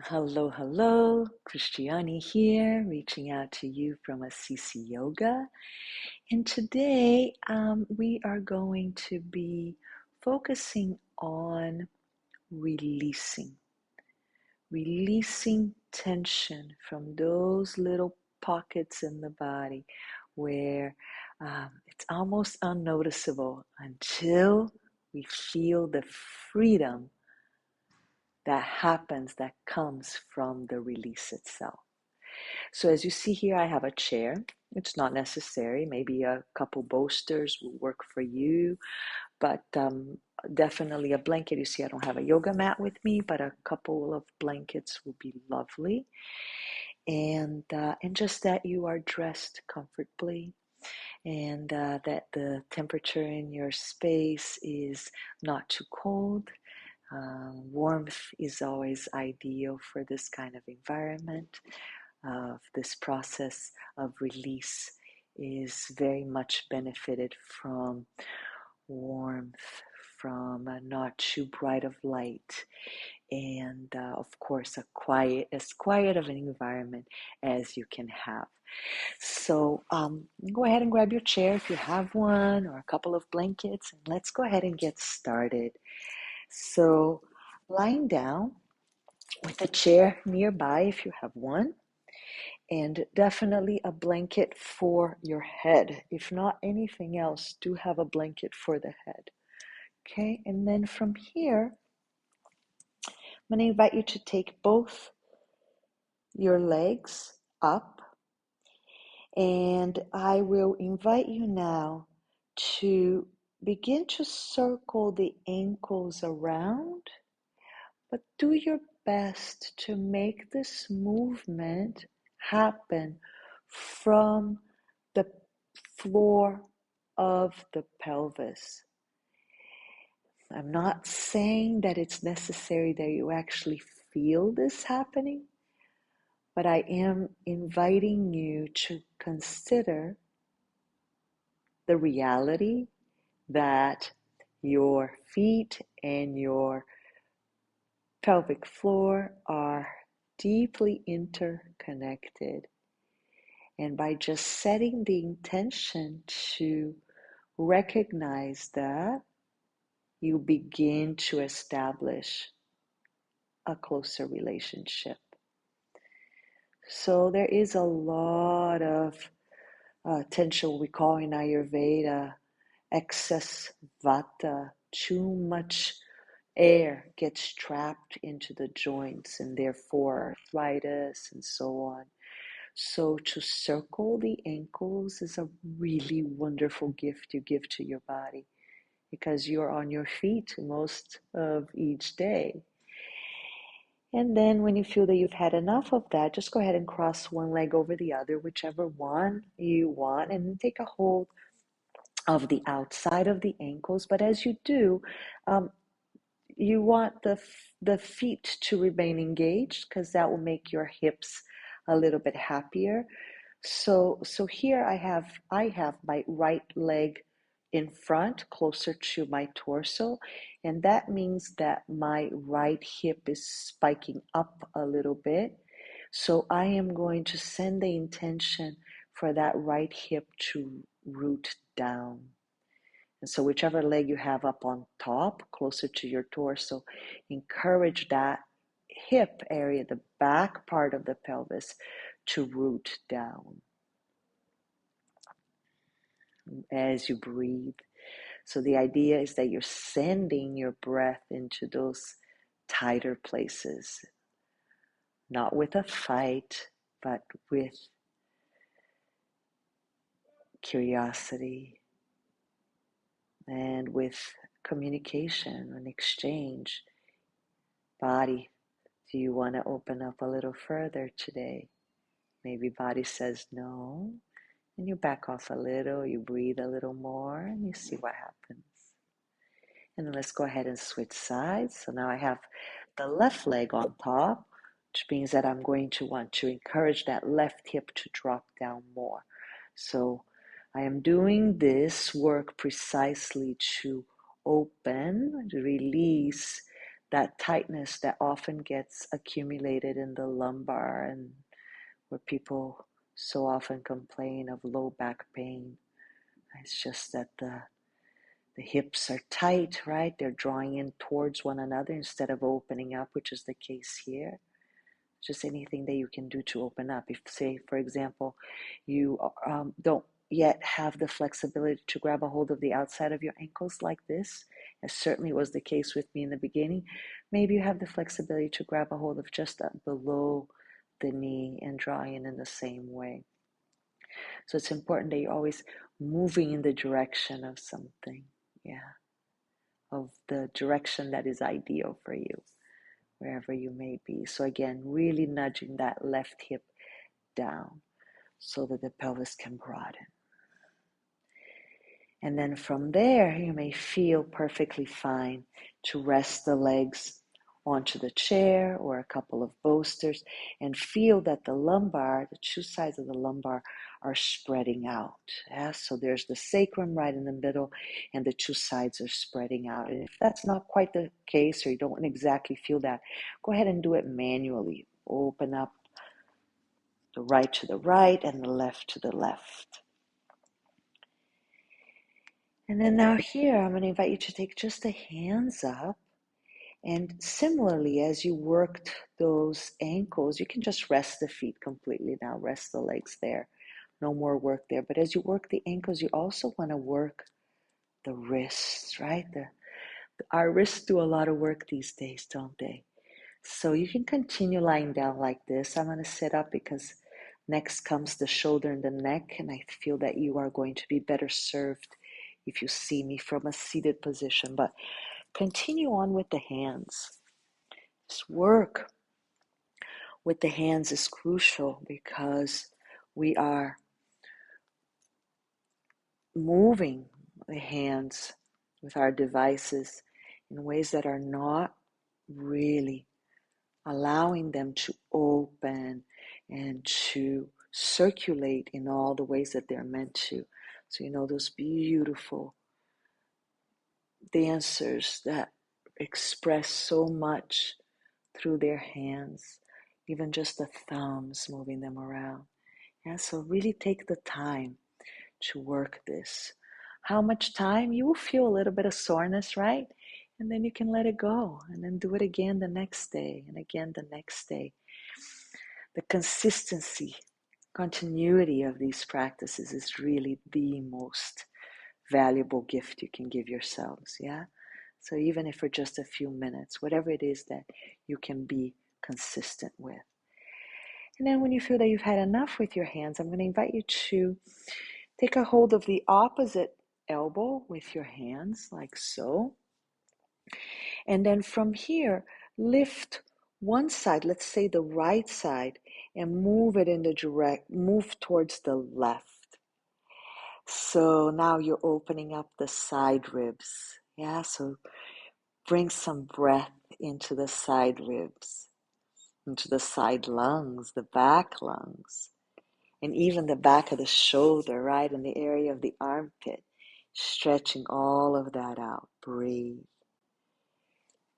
Hello, hello. Christiani here, reaching out to you from Assisi Yoga. And today we are going to be focusing on releasing, releasing tension from those little pockets in the body where it's almost unnoticeable until we feel the freedom that comes from the release itself. So as you see here, I have a chair. It's not necessary. Maybe a couple bolsters will work for you, but definitely a blanket. You see, I don't have a yoga mat with me, but a couple of blankets will be lovely. And just that you are dressed comfortably, and that the temperature in your space is not too cold. Warmth is always ideal for this kind of environment. This process of release is very much benefited from warmth, from not too bright of light, and of course as quiet of an environment as you can have. So go ahead and grab your chair if you have one, or a couple of blankets, and let's go ahead and get started. So lying down with a chair nearby if you have one, and definitely a blanket for your head. If not anything else, do have a blanket for the head. Okay, and then from here, I'm going to invite you to take both your legs up, and I will invite you now to begin to circle the ankles around, but do your best to make this movement happen from the floor of the pelvis. I'm not saying that it's necessary that you actually feel this happening, but I am inviting you to consider the reality that your feet and your pelvic floor are deeply interconnected. And by just setting the intention to recognize that, you begin to establish a closer relationship. So there is a lot of tension we call in Ayurveda, excess vata, too much air gets trapped into the joints and therefore arthritis and so on. So to circle the ankles is a really wonderful gift you give to your body, because you're on your feet most of each day. And then when you feel that you've had enough of that, just go ahead and cross one leg over the other, whichever one you want, and then take a hold of the outside of the ankles. But as you do, you want the feet to remain engaged, because that will make your hips a little bit happier. So here I have my right leg in front, closer to my torso, and that means that my right hip is spiking up a little bit. So I am going to send the intention for that right hip to root down. And so whichever leg you have up on top, closer to your torso, encourage that hip area, the back part of the pelvis, to root down as you breathe. So the idea is that you're sending your breath into those tighter places, not with a fight, but with curiosity and with communication and exchange. Body, do you want to open up a little further today? Maybe body says no, and you back off a little, you breathe a little more, and you see what happens. And then let's go ahead and switch sides. So now I have the left leg on top, which means that I'm going to want to encourage that left hip to drop down more. So I am doing this work precisely to open, to release that tightness that often gets accumulated in the lumbar, and where people so often complain of low back pain. It's just that the hips are tight, right? They're drawing in towards one another instead of opening up, which is the case here. Just anything that you can do to open up. If, say, for example, you don't yet have the flexibility to grab a hold of the outside of your ankles like this, as certainly was the case with me in the beginning, maybe you have the flexibility to grab a hold of just below the knee and draw in the same way. So it's important that you're always moving in the direction of something, of the direction that is ideal for you, wherever you may be. So again, really nudging that left hip down so that the pelvis can broaden. And then from there, you may feel perfectly fine to rest the legs onto the chair or a couple of bolsters and feel that the lumbar, the two sides of the lumbar, are spreading out. So there's the sacrum right in the middle and the two sides are spreading out. And if that's not quite the case, or you don't exactly feel that, go ahead and do it manually. Open up the right to the right and the left to the left. And then now here, I'm going to invite you to take just the hands up. And similarly, as you worked those ankles, you can just rest the feet completely now. Rest the legs there. No more work there. But as you work the ankles, you also want to work the wrists, right? Our wrists do a lot of work these days, don't they? So you can continue lying down like this. I'm going to sit up because next comes the shoulder and the neck. And I feel that you are going to be better served if you see me from a seated position. But continue on with the hands. This work with the hands is crucial because we are moving the hands with our devices in ways that are not really allowing them to open and to circulate in all the ways that they're meant to. So, those beautiful dancers that express so much through their hands, even just the thumbs moving them around. So really take the time to work this. How much time? You will feel a little bit of soreness, right? And then you can let it go and then do it again the next day and again the next day. The consistency, continuity of these practices is really the most valuable gift you can give yourselves, So even if for just a few minutes, whatever it is that you can be consistent with. And then when you feel that you've had enough with your hands, I'm going to invite you to take a hold of the opposite elbow with your hands, like so. And then from here, lift one side, let's say the right side, and move it in move towards the left. So now you're opening up the side ribs. So bring some breath into the side ribs, into the side lungs, the back lungs, and even the back of the shoulder, right, in the area of the armpit, stretching all of that out. Breathe.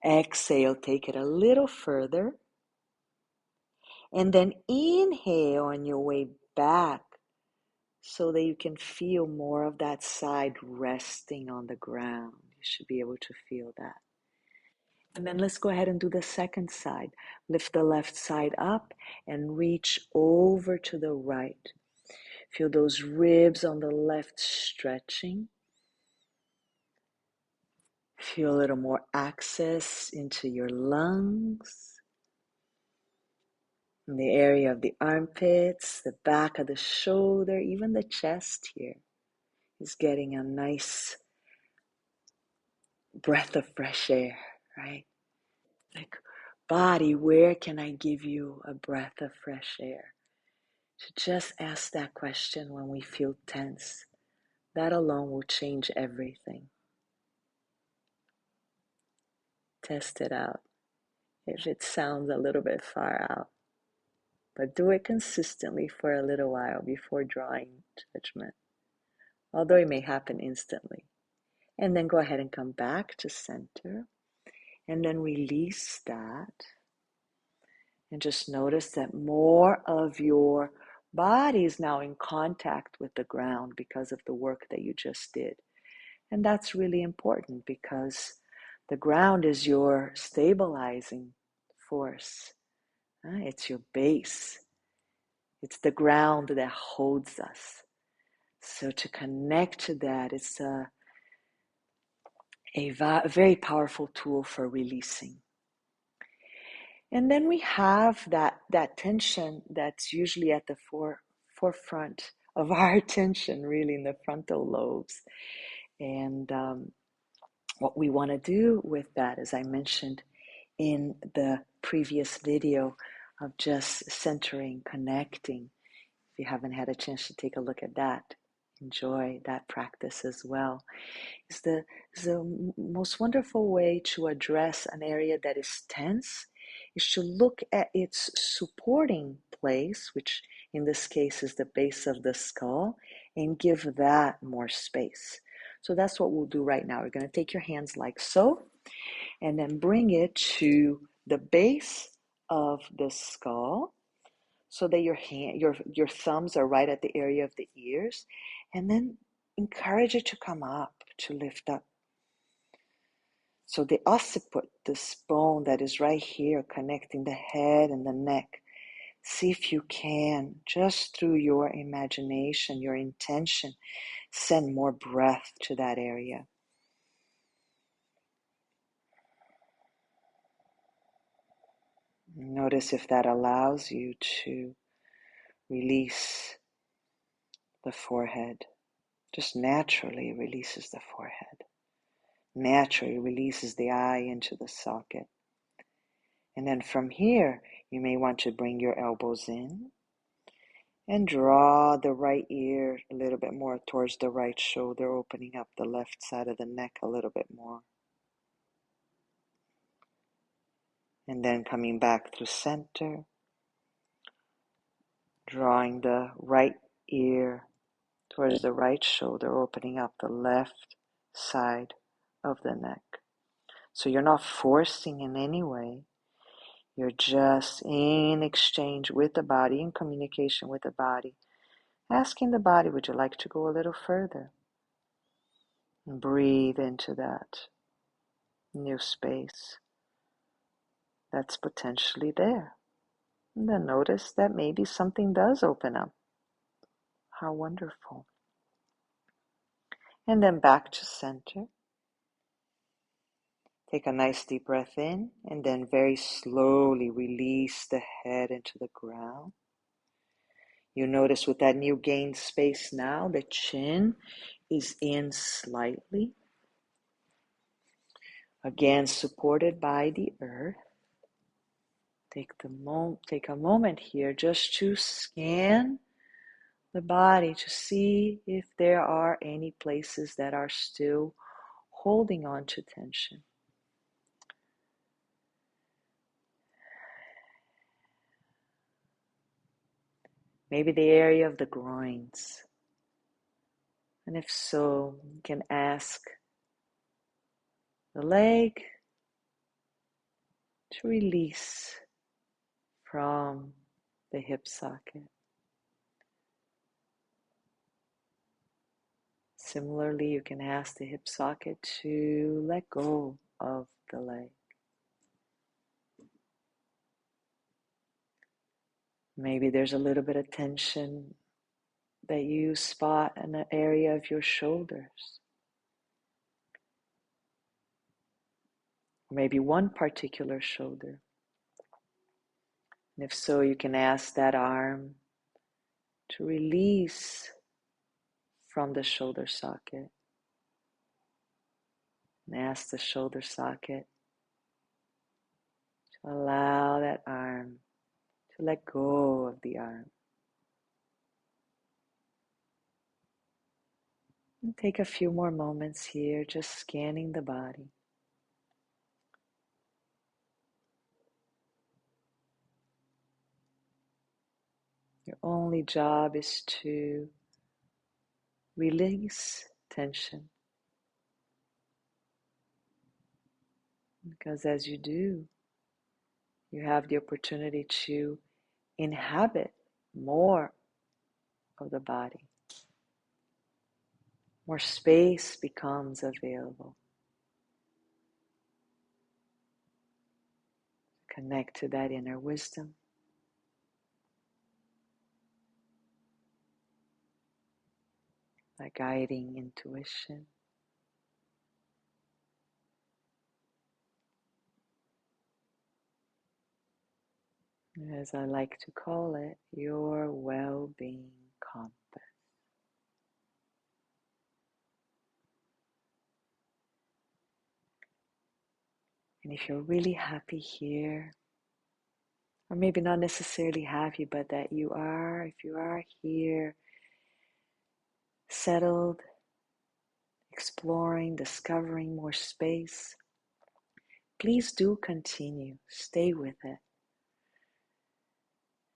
Exhale, take it a little further. And then inhale on your way back so that you can feel more of that side resting on the ground. You should be able to feel that. And then let's go ahead and do the second side. Lift the left side up and reach over to the right. Feel those ribs on the left stretching. Feel a little more access into your lungs. In the area of the armpits, the back of the shoulder, even the chest here is getting a nice breath of fresh air, right? Like, body, where can I give you a breath of fresh air? To just ask that question when we feel tense. That alone will change everything. Test it out if it sounds a little bit far out. But do it consistently for a little while before drawing judgment, although it may happen instantly. And then go ahead and come back to center And then release that. And just notice that more of your body is now in contact with the ground because of the work that you just did. And that's really important because the ground is your stabilizing force. It's your base. It's the ground that holds us. So to connect to that, it's a very powerful tool for releasing. And then we have that tension that's usually at the forefront of our attention, really in the frontal lobes. And what we want to do with that, as I mentioned in the previous video, of just centering, connecting. If you haven't had a chance to take a look at that, enjoy that practice as well. Is the most wonderful way to address an area that is tense is to look at its supporting place, which in this case is the base of the skull, and give that more space. So that's what we'll do right now. We're going to take your hands like so, and then bring it to the base of the skull so that your thumbs are right at the area of the ears, and then encourage it to come up, to lift up. So the occiput, this bone that is right here connecting the head and the neck, see if you can, just through your imagination, your intention, send more breath to that area. Notice if that allows you to release the forehead. Just naturally releases the forehead. Naturally releases the eye into the socket. And then from here, you may want to bring your elbows in and draw the right ear a little bit more towards the right shoulder, opening up the left side of the neck a little bit more. And then coming back through center, drawing the right ear towards the right shoulder, opening up the left side of the neck. So you're not forcing in any way. You're just in exchange with the body, in communication with the body, asking the body, would you like to go a little further? And breathe into that new space that's potentially there. And then notice that maybe something does open up. How wonderful. And then back to center. Take a nice deep breath in, and then very slowly release the head into the ground. You notice with that new gained space now, the chin is in slightly. Again, supported by the earth. Take a moment here just to scan the body to see if there are any places that are still holding on to tension. Maybe the area of the groins. And if so, you can ask the leg to release from the hip socket. Similarly, you can ask the hip socket to let go of the leg. Maybe there's a little bit of tension that you spot in the area of your shoulders. Maybe one particular shoulder. And if so, you can ask that arm to release from the shoulder socket. And ask the shoulder socket to allow that arm to let go of the arm. And take a few more moments here, just scanning the body. Your only job is to release tension. Because as you do, you have the opportunity to inhabit more of the body. More space becomes available. Connect to that inner wisdom. That guiding intuition. As I like to call it, your well-being compass. And if you're really happy here, or maybe not necessarily happy, but that you are, if you are here, settled, exploring, discovering more space, please do continue, stay with it.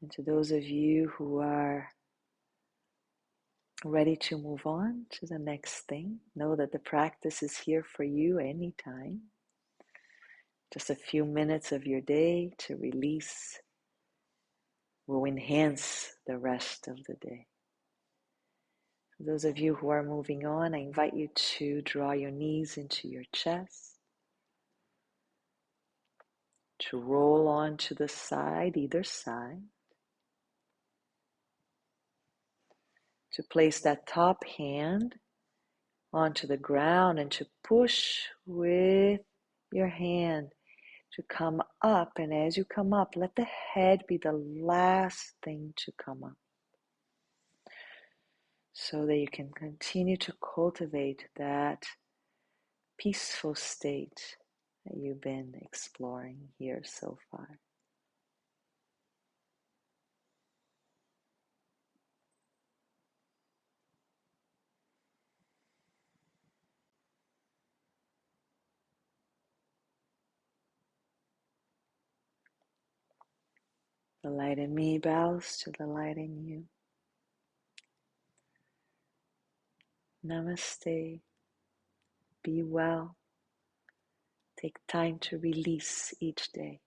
And to those of you who are ready to move on to the next thing, know that the practice is here for you anytime. Just a few minutes of your day to release will enhance the rest of the day. For those of you who are moving on, I invite you to draw your knees into your chest, to roll onto the side, either side, to place that top hand onto the ground and to push with your hand to come up. And as you come up, let the head be the last thing to come up, so that you can continue to cultivate that peaceful state that you've been exploring here so far. The light in me bows to the light in you. Namaste. Be well. Take time to release each day.